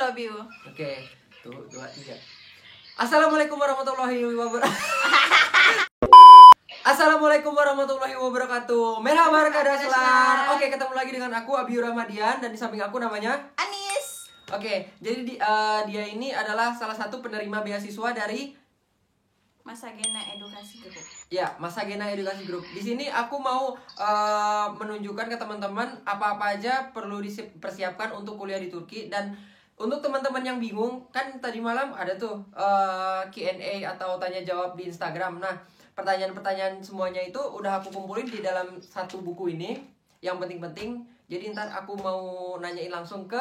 love you. Oke, tuh 2, 3. Assalamualaikum warahmatullahi wabarakatuh. Assalamualaikum warahmatullahi wabarakatuh. Merhaba Daslar. Oke, ketemu lagi dengan aku Abi Ramadian dan di samping aku namanya Anis. Oke, jadi dia ini adalah salah satu penerima beasiswa dari Masagena Edukasi Group. Ya, Masagena Edukasi Group. Di sini aku mau menunjukkan ke teman-teman apa-apa aja perlu dipersiapkan untuk kuliah di Turki. Dan untuk teman-teman yang bingung, kan tadi malam ada tuh Q&A atau tanya jawab di Instagram. Nah, pertanyaan-pertanyaan semuanya itu udah aku kumpulin di dalam satu buku ini yang penting-penting. Jadi ntar aku mau nanyain langsung ke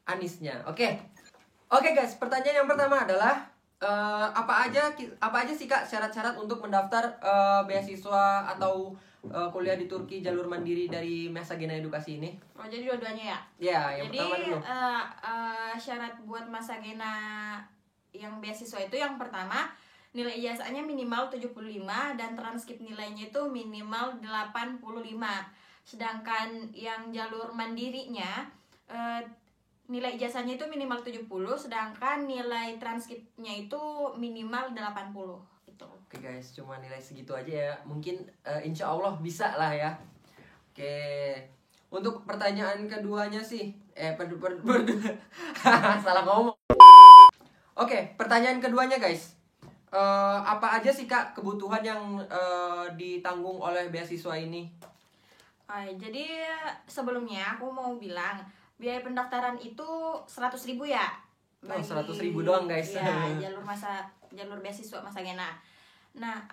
Anisnya. Oke guys, pertanyaan yang pertama adalah apa aja sih Kak syarat-syarat untuk mendaftar beasiswa atau kuliah di Turki jalur mandiri dari Masagena Edukasi ini? Oh, jadi dua-duanya ya? Ya, yang jadi, pertama dulu. Syarat buat Masagena yang beasiswa itu yang pertama nilai ijazahnya minimal 75 dan transkrip nilainya itu minimal 85. Sedangkan yang jalur mandirinya nilai ijazahnya itu minimal 70, sedangkan nilai transkripnya itu minimal 80 gitu. Oke guys, cuma nilai segitu aja ya. Mungkin insya Allah bisa lah ya. Oke. Untuk pertanyaan keduanya sih salah ngomong. Oke, pertanyaan keduanya guys. Apa aja sih Kak kebutuhan yang ditanggung oleh beasiswa ini? Jadi sebelumnya aku mau bilang biaya pendaftaran itu 100.000 ya. 100.000 doang guys. Ya, jalur beasiswa Masagena. Nah,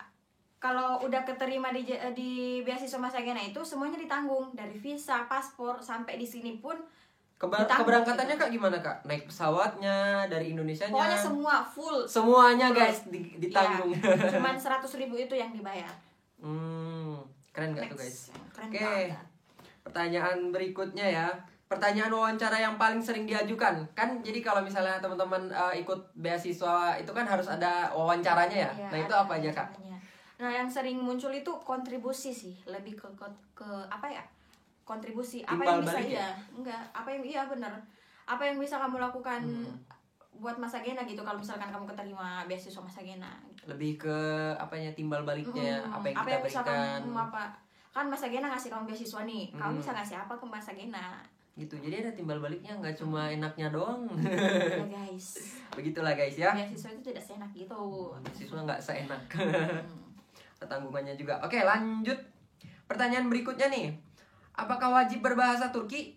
kalau udah keterima di beasiswa Masagena itu semuanya ditanggung, dari visa, paspor sampai di sini pun keberangkatannya gitu. Kak gimana Kak? Naik pesawatnya dari Indonesianya? Pokoknya semua full. Semuanya guys ditanggung. Ya, cuman 100.000 itu yang dibayar. Keren gak tuh guys? Keren. Oke. Pertanyaan berikutnya ya. Pertanyaan wawancara yang paling sering diajukan kan, jadi kalau misalnya teman-teman ikut beasiswa itu kan harus ada wawancaranya ya. Nah itu apa aja Kak? Nah yang sering muncul itu kontribusi sih, lebih ke apa ya? Kontribusi apa yang bisa ya? Enggak, apa yang iya benar. Apa yang bisa kamu lakukan buat Masagena gitu kalau misalkan kamu keterima beasiswa Masagena gitu. Lebih ke apanya, timbal baliknya, apa yang kita bisa berikan. Kan Masagena ngasih kamu beasiswa nih, kamu bisa ngasih apa ke Masagena gitu. Jadi ada timbal baliknya, nggak cuma enaknya doang. Ya guys. Begitulah guys ya. Beasiswa itu tidak seenak gitu. Beasiswa nggak seenak. Tanggungannya juga. Oke, lanjut. Pertanyaan berikutnya nih. Apakah wajib berbahasa Turki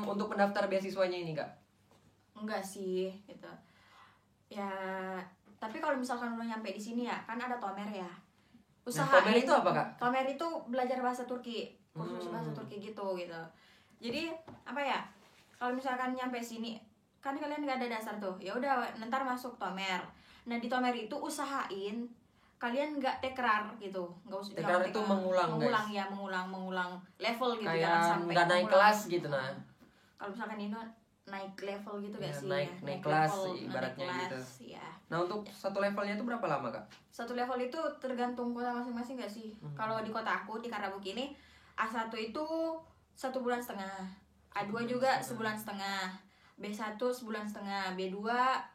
untuk mendaftar beasiswanya ini Kak? Enggak sih, gitu. Ya, tapi kalau misalkan udah nyampe di sini ya, kan ada Tomer ya. Usahain. Tomer itu apa Kak? Tomer itu belajar bahasa Turki, kursus bahasa Turki gitu. Jadi apa ya? Kalau misalkan nyampe sini, kan kalian nggak ada dasar tuh. Ya udah, ntar masuk Tomer. Nah di Tomer itu usahain kalian nggak tekrar gitu, nggak usah. Tekrar itu mengulang guys. Ya mengulang level gitu. Kayak jangan sampai nggak naik kelas gitu nah. Kalau misalkan ini naik level gitu gak sih? Naik kelas ibaratnya gitu. Ya. Nah untuk satu levelnya itu berapa lama Kak? Satu level itu tergantung kota masing-masing gak sih? Kalau di kota aku di Karabuki ini A1 itu 1,5 bulan, A2 juga 1,5 bulan, B1 sebulan setengah, B2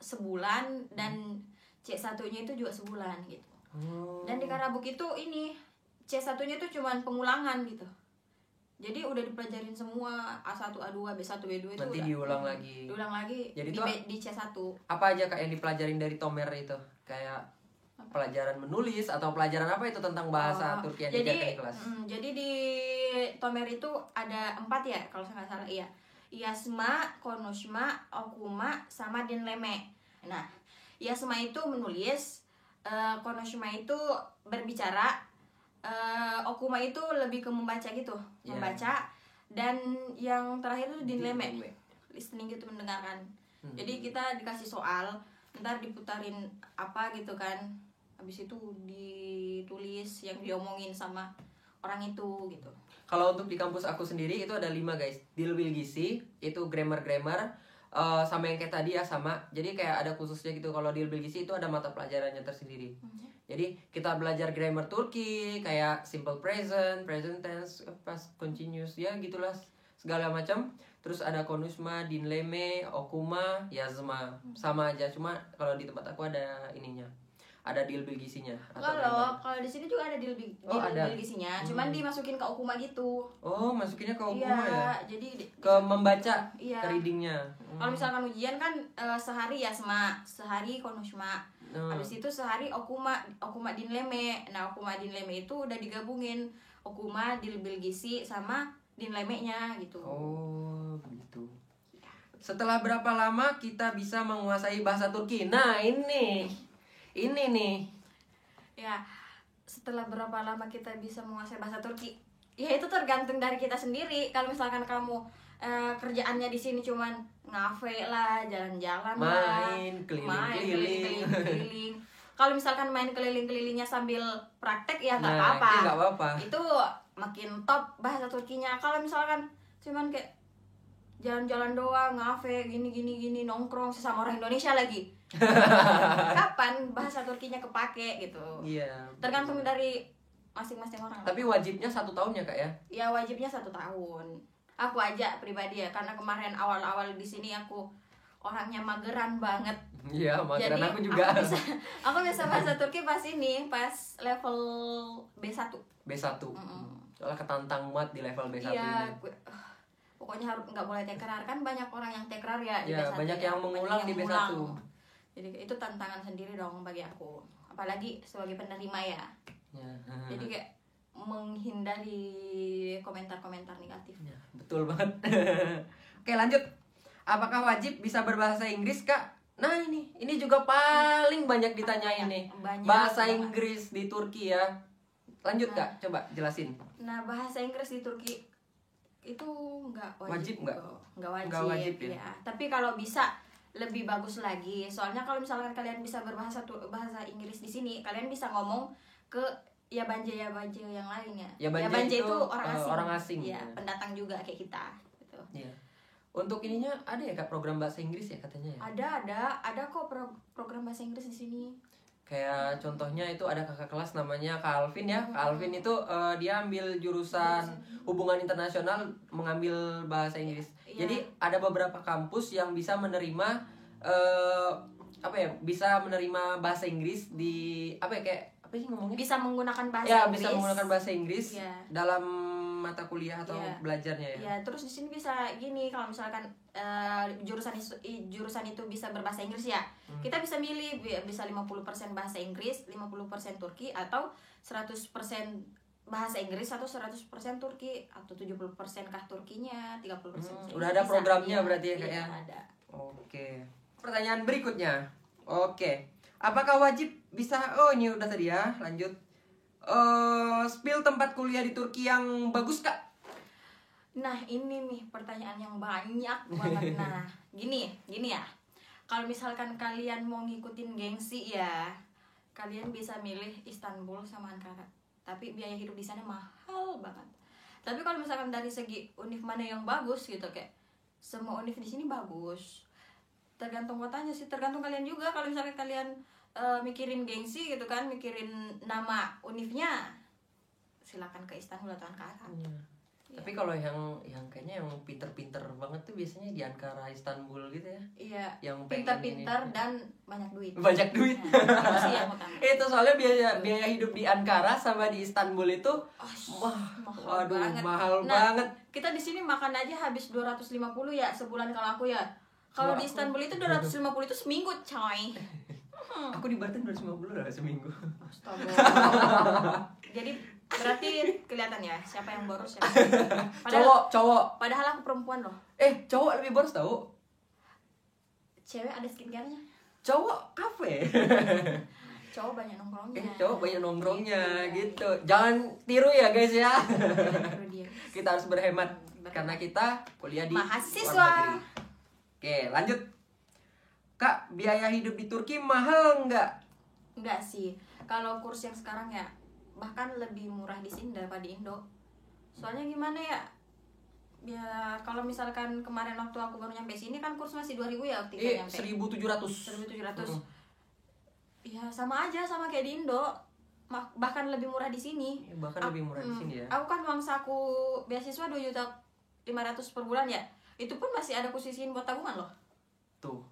sebulan, dan C1 nya itu juga sebulan gitu. Dan di Karabuki itu ini C1 nya itu cuman pengulangan gitu. Jadi udah dipelajarin semua A1, A2, B1, B2 itu nanti udah diulang lagi. Jadi di C1. Apa aja Kak yang dipelajarin dari Tomer itu? Kayak pelajaran menulis atau pelajaran apa itu tentang bahasa Turki yang diajarkan di kelas? Jadi di Tomer itu ada 4 ya kalau saya nggak salah, iya. Yasma, Konuşma, Okuma, sama Dinleme. Nah, Yasma itu menulis, Konuşma itu berbicara, Okuma itu lebih ke membaca gitu, membaca, dan yang terakhir itu Dinleme, listening gitu, mendengarkan. Jadi kita dikasih soal, ntar diputarin apa gitu kan, habis itu ditulis yang diomongin sama orang itu gitu. Kalau untuk di kampus aku sendiri itu ada 5 guys. Dil Bilgisi itu grammar sama yang kayak tadi ya sama. Jadi kayak ada khususnya gitu. Kalau Dil Bilgisi itu ada mata pelajarannya tersendiri. Jadi kita belajar grammar Turki kayak simple present, present tense, past continuous ya gitulah segala macam. Terus ada Konusma, Dinleme, Okuma, Yazma. Sama aja, cuma kalau di tempat aku ada ininya. Ada dilbilgisinya. Kalau di sini juga ada dilbilgisinya, cuman dimasukin ke Okuma gitu. Oh, masukinnya ke Okuma Iya, ya? jadi Ke membaca, iya. ke readingnya. Kalau misalkan ujian kan sehari Yasma, sehari Konusma. Habis itu sehari Okuma Dinleme. Nah, Okuma Dinleme itu udah digabungin Okuma, dilbilgisi sama Dinleme-nya gitu. Oh, begitu. Setelah berapa lama kita bisa menguasai bahasa Turki? Nah, ini nih. Ya, setelah berapa lama kita bisa menguasai bahasa Turki? Ya itu tergantung dari kita sendiri. Kalau misalkan kamu kerjaannya di sini cuman ngafe lah, jalan-jalan lah, main keliling-keliling. Kalau misalkan main keliling-kelilingnya sambil praktek ya nggak Nah, apa-apa. nggak apa-apa. Itu makin top bahasa Turkinya. Kalau misalkan cuman kayak jalan-jalan doang, ngafe, gini nongkrong sesama orang Indonesia lagi. Kapan bahasa Turkinya kepake gitu? Iya. Tergantung dari masing-masing orang. Tapi wajibnya 1 tahun ya, Kak ya? Ya wajibnya 1 tahun. Aku aja pribadi ya, karena kemarin awal-awal di sini aku orangnya mageran banget. Iya, mageran Jadi, aku juga. Aku bisa bahasa Turki pas level B1. B1. Soalnya ketantang banget di level B1 Iya, ini. pokoknya harus nggak boleh tekrar, kan banyak orang yang tekrar ya di Ya, B1 banyak ya. yang mengulang di B1. mengulang. Jadi itu tantangan sendiri dong bagi aku. Apalagi sebagai penerima ya. Ya. Jadi kayak menghindari komentar-komentar negatif. Ya, betul banget. Oke, lanjut. Apakah wajib bisa berbahasa Inggris, Kak? Nah, ini juga paling banyak ditanyain nih. Banyak Bahasa banget. Inggris di Turki ya. Lanjut, Kak. Coba jelasin. Nah, bahasa Inggris di Turki itu nggak Wajib nggak? Nggak wajib, Nggak wajib ya? Tapi kalau bisa lebih bagus lagi. Soalnya kalau misalkan kalian bisa bahasa Inggris di sini, kalian bisa ngomong ke ya banje yang lain ya. Ya banje itu, orang asing. Ya, pendatang juga kayak kita gitu. Iya. Untuk ininya ada ya, Kak, program bahasa Inggris ya katanya ya? Ada kok program bahasa Inggris di sini. Kayak contohnya itu ada kakak kelas namanya Kak Alvin ya. Kak Alvin itu dia ambil jurusan hubungan internasional, mengambil bahasa Inggris. Iya. Jadi ada beberapa kampus yang bisa menerima bisa menerima bahasa Inggris di kayak apa sih ngomongnya? Bisa menggunakan bahasa Ya, Inggris. bisa menggunakan bahasa Inggris Iya. dalam mata kuliah atau Iya. belajarnya ya. Ya, terus di sini bisa gini, kalau misalkan jurusan itu bisa berbahasa Inggris ya. Kita bisa milih bisa 50% bahasa Inggris, 50% Turki, atau 100% bahasa Inggris atau 100% Turki, atau 70% kah Turkinya, 30%. Udah ada Bisa, programnya iya, berarti ya, Kak iya, ya? ada. Oke. Pertanyaan berikutnya. Oke. Apakah wajib bisa ini udah tadi ya, lanjut. Spill tempat kuliah di Turki yang bagus, Kak? Nah, ini nih pertanyaan yang banyak banget. Nah, gini ya. Kalau misalkan kalian mau ngikutin gengsi ya, kalian bisa milih Istanbul sama Ankara. Tapi biaya hidup di sana mahal banget. Tapi kalau misalkan dari segi univ mana yang bagus gitu, kayak semua univ di sini bagus. Tergantung kotanya sih, tergantung kalian juga. Kalau misalkan kalian mikirin gengsi gitu kan, mikirin nama univnya, silakan ke Istanbul atau Ankara. Ya. Tapi kalau yang kayaknya yang pinter-pinter banget tuh biasanya di Ankara, Istanbul gitu ya. Iya. Yang pintar-pintar dan banyak duit. Banyak duit. Nah, itu sih yang utama. Itu soalnya biaya hidup di Ankara sama di Istanbul itu mahal banget. Kita di sini makan aja habis 250 ya sebulan kalau aku ya. Kalau di Istanbul itu 250 itu seminggu, coy. Aku di Banten 250 lah seminggu. Astaga. Jadi berarti kelihatan ya siapa yang boros ya. Cowok. Padahal aku perempuan loh. Cowok lebih boros tahu. Cewek ada skincare-nya. Cowok kafe. Cowok banyak nongkrongnya. Cowok banyak nongkrongnya gitu. Jangan tiru ya guys ya. Kita harus berhemat karena kita kuliah di mahasiswa. luar negeri. Oke, lanjut. Kak, biaya hidup di Turki mahal nggak? Enggak sih. Kalau kurs yang sekarang ya bahkan lebih murah di sini daripada di Indo. Soalnya gimana ya? Ya kalau misalkan kemarin waktu aku baru nyampe sini kan kurs masih 2000 ya waktu kita nyampe. 1700. 1700. Ya sama aja sama kayak di Indo. Bahkan lebih murah di sini. Bahkan lebih murah di sini ya. Aku kan uang saku beasiswa 2.500.000 per bulan ya. Itu pun masih ada kusisiin buat tabungan loh. Tuh.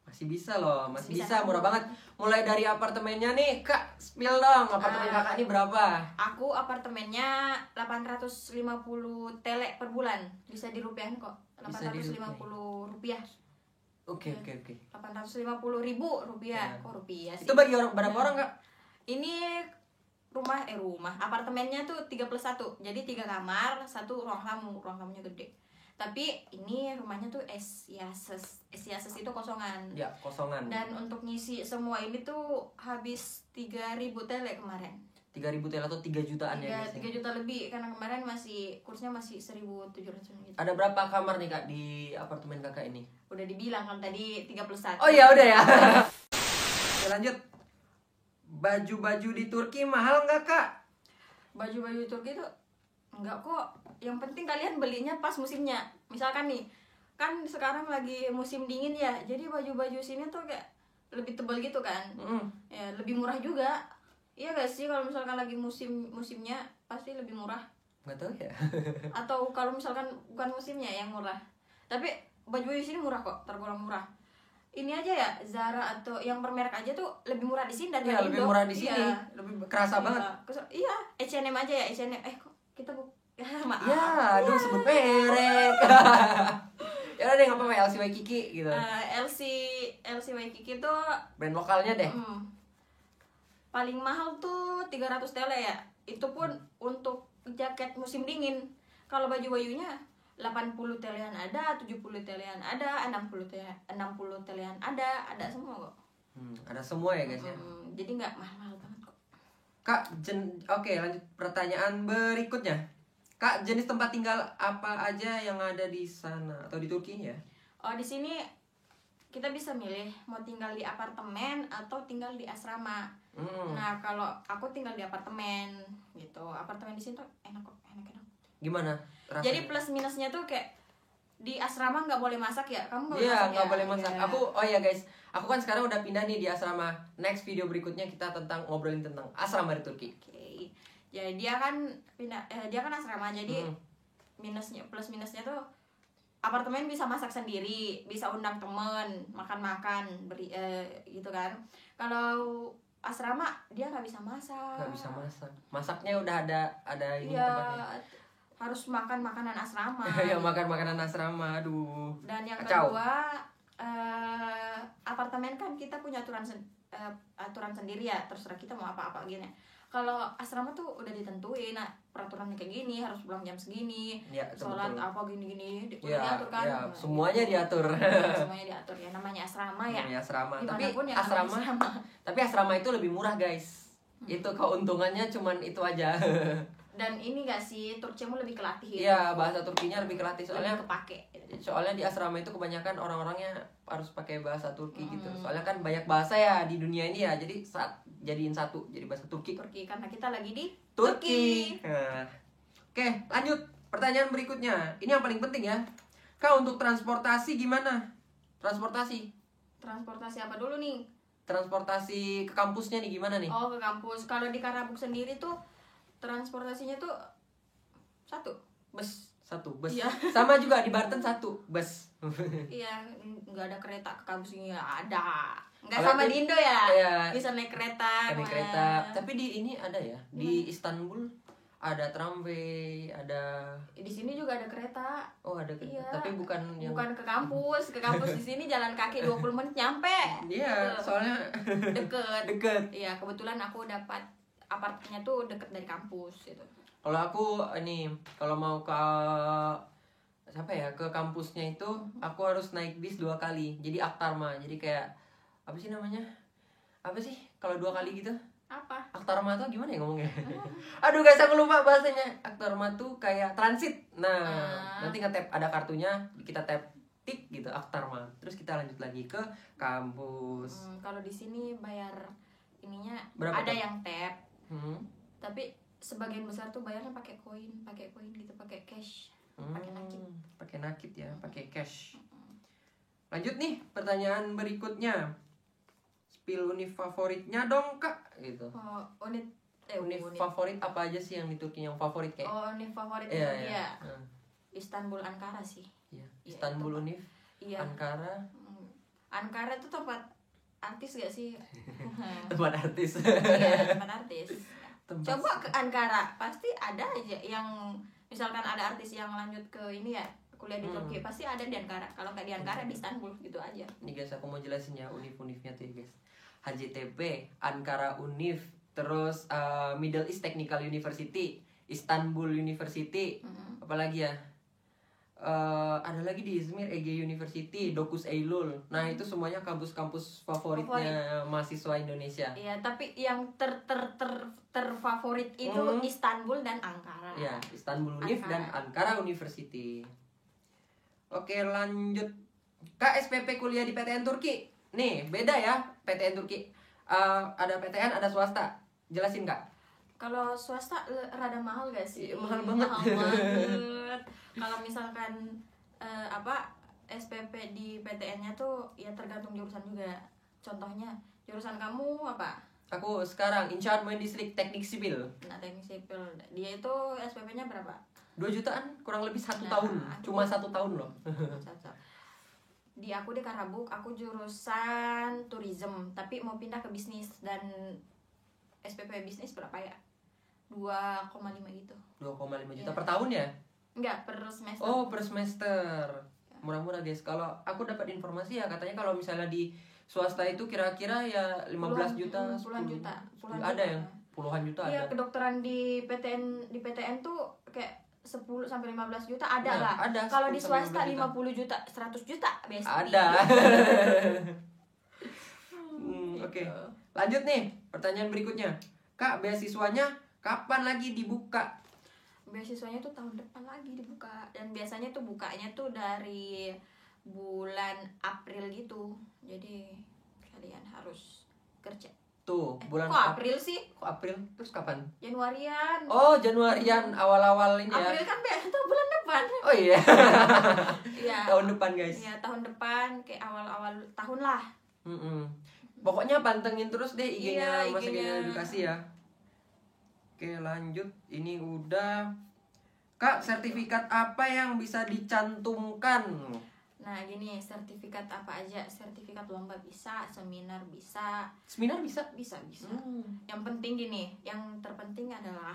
Masih bisa loh, masih Bisa bisa, murah banget. Mulai dari apartemennya nih, Kak, spill dong. Apartemen Kakak ini berapa? Aku apartemennya 850 tele per bulan. Bisa dirupiahin kok. Bisa 850 rupiah. Oke. 850 ribu rupiah. Kok rupiah sih? Itu bagi orang berapa orang, Kak? Ini rumah apartemennya tuh 3+1. Jadi 3 kamar, 1 ruang tamu. Ruang tamunya gede. Tapi ini rumahnya tuh Esiases itu kosongan. Ya, kosongan. Dan untuk ngisi semua ini tuh habis 3.000 tele kemarin. 3.000 TL atau 3 jutaan ya, guys. 3 juta lebih karena kemarin kursnya masih 1.700 gitu. Ada berapa kamar nih, Kak, di apartemen Kakak ini? Udah dibilang kan tadi 3+1. Oh iya, udah ya. Oke, lanjut. Baju-baju di Turki mahal nggak, Kak? Baju-baju Turki tuh enggak kok. Yang penting kalian belinya pas musimnya. Misalkan nih, kan sekarang lagi musim dingin ya. Jadi baju-baju sini tuh kayak lebih tebal gitu kan. Ya, lebih murah juga. Iya gak sih kalau misalkan lagi musimnya pasti lebih murah. Nggak tahu ya. Atau kalau misalkan bukan musimnya yang murah. Tapi baju-baju sini murah kok, tergolong murah. Ini aja ya, Zara atau yang bermerek aja tuh lebih murah di sini daripada Iya, lebih Indo. murah di sini. Iya. Lebih kerasa banget. Iya, H&M aja ya, H&M. Kok kita maaf. Ya, aduh sebut merek. Ya udah deh, nggak apa-apa, LC Waikiki gitu. LC Waikiki tuh Brand lokalnya deh. paling mahal tuh 300 tele ya. Itu pun untuk jaket musim dingin. Kalau baju-bajunya 80 telean ada, 70 telean ada, 60 telean ada semua kok. Ada semua ya, guys ya. Jadi nggak mahal-mahal banget kok. Kak, oke, lanjut pertanyaan berikutnya. Kak, jenis tempat tinggal apa aja yang ada di sana atau di Turki ya? Oh, di sini kita bisa milih mau tinggal di apartemen atau tinggal di asrama. Nah, kalau aku tinggal di apartemen gitu. Apartemen di sini tuh enak kok, enak. Gimana rasanya? Jadi plus minusnya tuh kayak di asrama nggak boleh masak ya. Kamu nggak boleh Iya, masak nggak ya? boleh masak. Iya. Oh ya guys, aku kan sekarang udah pindah nih di asrama. Next video berikutnya kita ngobrolin tentang asrama di Turki. Oke. Jadi dia kan dia kan asrama. Jadi plus minusnya tuh apartemen bisa masak sendiri, bisa undang temen, makan-makan, gitu kan. Kalau asrama dia nggak bisa masak. Nggak bisa masak. Masaknya udah ada ini Iya, tempatnya. harus makan makanan asrama. Ya makan makanan asrama, aduh. Dan yang Kacau. kedua, apartemen kan kita punya aturan sendiri ya, terserah kita mau apa-apa gini. Kalau asrama tuh udah ditentuin, nah peraturannya kayak gini, harus pulang jam segini, Ya, sholat betul. apa gini-gini, udah Ya, diatur kan. ya, Nah, semuanya gitu. diatur. Semuanya diatur ya, namanya asrama ya. Namanya asrama. Tapi Dimanapun ya asrama, namanya asrama. tapi asrama itu lebih murah guys. Itu keuntungannya cuman itu aja. Dan ini gak sih, Turkimu lebih kelatih gitu. Iya, bahasa Turkinya lebih kelatih soalnya. Lebih kepake gitu. Soalnya di asrama itu kebanyakan orang-orangnya harus pakai bahasa Turki gitu. Soalnya kan banyak bahasa ya di dunia ini ya. Jadi jadiin satu jadi bahasa Turki. Turki karena kita lagi di Turki. Nah. Oke, lanjut. Pertanyaan berikutnya. Ini yang paling penting ya. Kak, untuk transportasi gimana? Transportasi Transportasi apa dulu nih? Transportasi ke kampusnya nih gimana nih? Oh, ke kampus. Kalau di Karabuk sendiri tuh transportasinya tuh bus. Satu bus. Iya. Sama juga di Banten satu bus. Iya, nggak ada kereta ke kampus ini, ada. Nggak Kalau sama di- di Indo ya. Iya. Bisa naik kereta. Ada kemana. kereta. Tapi di ini ada ya. Di Istanbul ada tramway, ada. Di sini juga ada kereta. Oh, ada kereta. Iya. Tapi bukan yang. Bukan ke kampus. Ke kampus di sini jalan kaki 20 menit nyampe. Iya, soalnya Deket. deket. Iya, kebetulan aku dapat apartemennya tuh deket dari kampus gitu. Kalau aku ini kalau mau ke ke kampusnya itu aku harus naik bis 2 kali. Jadi Aktarma. Jadi kayak apa sih namanya? Apa sih kalau 2 kali gitu? Apa? Aktarma tuh gimana ya ngomongnya? Aduh guys, aku lupa bahasanya. Aktarma tuh kayak transit. Nah, nanti nge-tap ada kartunya, kita tap tik gitu Aktarma. Terus kita lanjut lagi ke kampus. Kalau di sini bayar ininya Berapa ada tuh? yang tap, Hmm. tapi sebagian besar tuh bayarnya pakai koin gitu, pakai cash. Pakai nakit. Pakai nakit ya, pakai cash. Lanjut nih, pertanyaan berikutnya. Spill univ favoritnya dong, Kak, gitu. Oh, Univ favorit apa aja sih yang di Turki yang favorit kayak? Oh, univ favorit Iya, itu iya. dia Istanbul Ankara sih. Iya. Iya, Istanbul tempat- Univ, Iya. Ankara, Ankara itu tempat artis gak sih? tempat artis. Iya, tempat artis. Tempat- Coba ke Ankara, pasti ada aja yang misalkan ada artis yang lanjut ke ini ya, kuliah di Turki, pasti ada di Ankara. Kalau nggak di Ankara, di Istanbul gitu aja. Nih guys, aku mau jelasin ya univ-univnya tuh ya guys. HJTP, Ankara Univ, terus Middle East Technical University, Istanbul University, apalagi ya? Ada lagi di Izmir Ege University, Dokus Eylul. Nah itu semuanya kampus-kampus favoritnya mahasiswa Indonesia. Iya, tapi yang terfavorit itu Istanbul dan Ankara. Ya, Istanbul Univ dan Ankara University. Oke, lanjut. Kak, SPP kuliah di PTN Turki. Nih, beda ya PTN Turki. Ada PTN, ada swasta. Jelasin, Kak. Kalau swasta rada mahal gak sih? Iya, mahal banget. Mahal banget. Kalau misalkan SPP di PTN-nya tuh ya tergantung jurusan juga. Contohnya, jurusan kamu apa? Aku sekarang Insyaallah Mendislik Teknik Sipil. Nah, teknik sipil. Dia itu SPP-nya berapa? 2 jutaan, kurang lebih 1 Nah, tahun. Cuma 1 tahun loh. Cocok. Di aku di Karabuk, aku jurusan tourism, tapi mau pindah ke bisnis. Dan SPP bisnis berapa ya? 2,5 gitu. 2,5 juta Iya. per tahun ya? Enggak, per semester. Oh, per semester. Murah-murah guys. Kalau aku dapat informasi ya katanya kalau misalnya di swasta itu kira-kira ya 15 juta, Puluhan 10 juta. Ada yang puluhan juta Iya, ada. kedokteran di PTN tuh kayak 10 sampai 15 juta ada Nah, lah. ada Kalau 10 di sampai swasta 15 juta. 50 juta, 100 juta biasanya. Ada. Gitu. Oke. Lanjut nih, pertanyaan berikutnya. Kak, beasiswanya kapan lagi dibuka? Beasiswanya tuh tahun depan lagi dibuka, dan biasanya tuh bukanya tuh dari bulan April gitu. Jadi kalian harus kerja. Tuh, bulan Kok April sih? Kok April? Terus kapan? Januarian. Oh, Januarian awal-awal ini ya. April kan tuh bulan depan. Oh iya. Iya. Tahun depan, guys. Iya, tahun depan kayak awal-awal tahun lah. Pokoknya pantengin terus deh IG-nya Iya, Mas IG-nya. Genya Edukasi ya. Oke, lanjut. Ini udah. Kak, sertifikat apa yang bisa dicantumkan? Nah, gini, sertifikat apa aja? Sertifikat lomba bisa, seminar bisa, Seminar bisa? bisa. Yang penting gini, yang terpenting adalah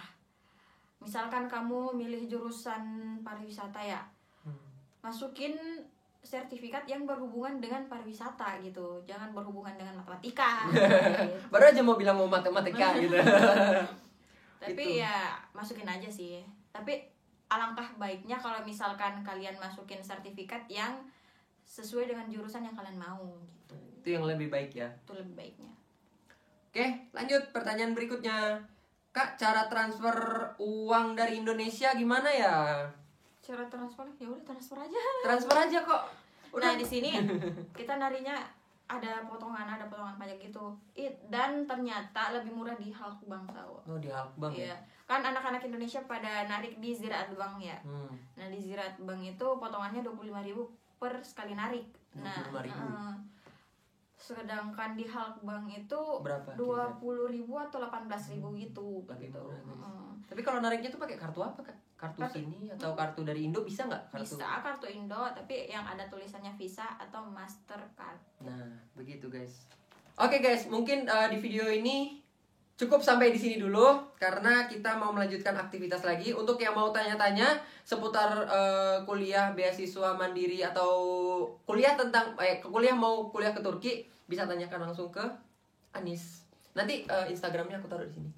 misalkan kamu milih jurusan pariwisata ya, masukin sertifikat yang berhubungan dengan pariwisata gitu, jangan berhubungan dengan matematika. Gitu. Baru aja mau bilang mau matematika gitu. Tapi Gitu. ya masukin aja sih. Tapi alangkah baiknya kalau misalkan kalian masukin sertifikat yang sesuai dengan jurusan yang kalian mau gitu. Itu yang lebih baik ya. Itu lebih baiknya. Oke, lanjut pertanyaan berikutnya. Kak, cara transfer uang dari Indonesia gimana ya? Cara transfer ya udah transfer aja. Transfer aja kok. Nah, di sini kita narinya ada potongan pajak gitu. Dan ternyata lebih murah di Halkbank tau. Oh, di Halkbank ya. Iya. Kan anak-anak Indonesia pada narik di Ziraat Bank ya. Nah, di Ziraat Bank itu potongannya 25.000 per sekali narik. Nah, 25.000. sedangkan di Halkbank itu Berapa? 20.000 atau 18.000 gitu. Lebih gitu. murah, guys. Tapi kalau nariknya tuh pakai kartu apa, Kak? Kartu sini atau kartu dari Indo bisa nggak? Bisa kartu Indo, tapi yang ada tulisannya Visa atau Mastercard. Nah, begitu guys. Oke guys, mungkin di video ini cukup sampai di sini dulu karena kita mau melanjutkan aktivitas lagi. Untuk yang mau tanya-tanya seputar kuliah beasiswa mandiri atau kuliah tentang mau kuliah ke Turki, bisa tanyakan langsung ke Anis. Nanti Instagramnya aku taruh di sini.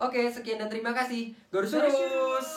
Oke, sekian dan terima kasih. Gorsurus.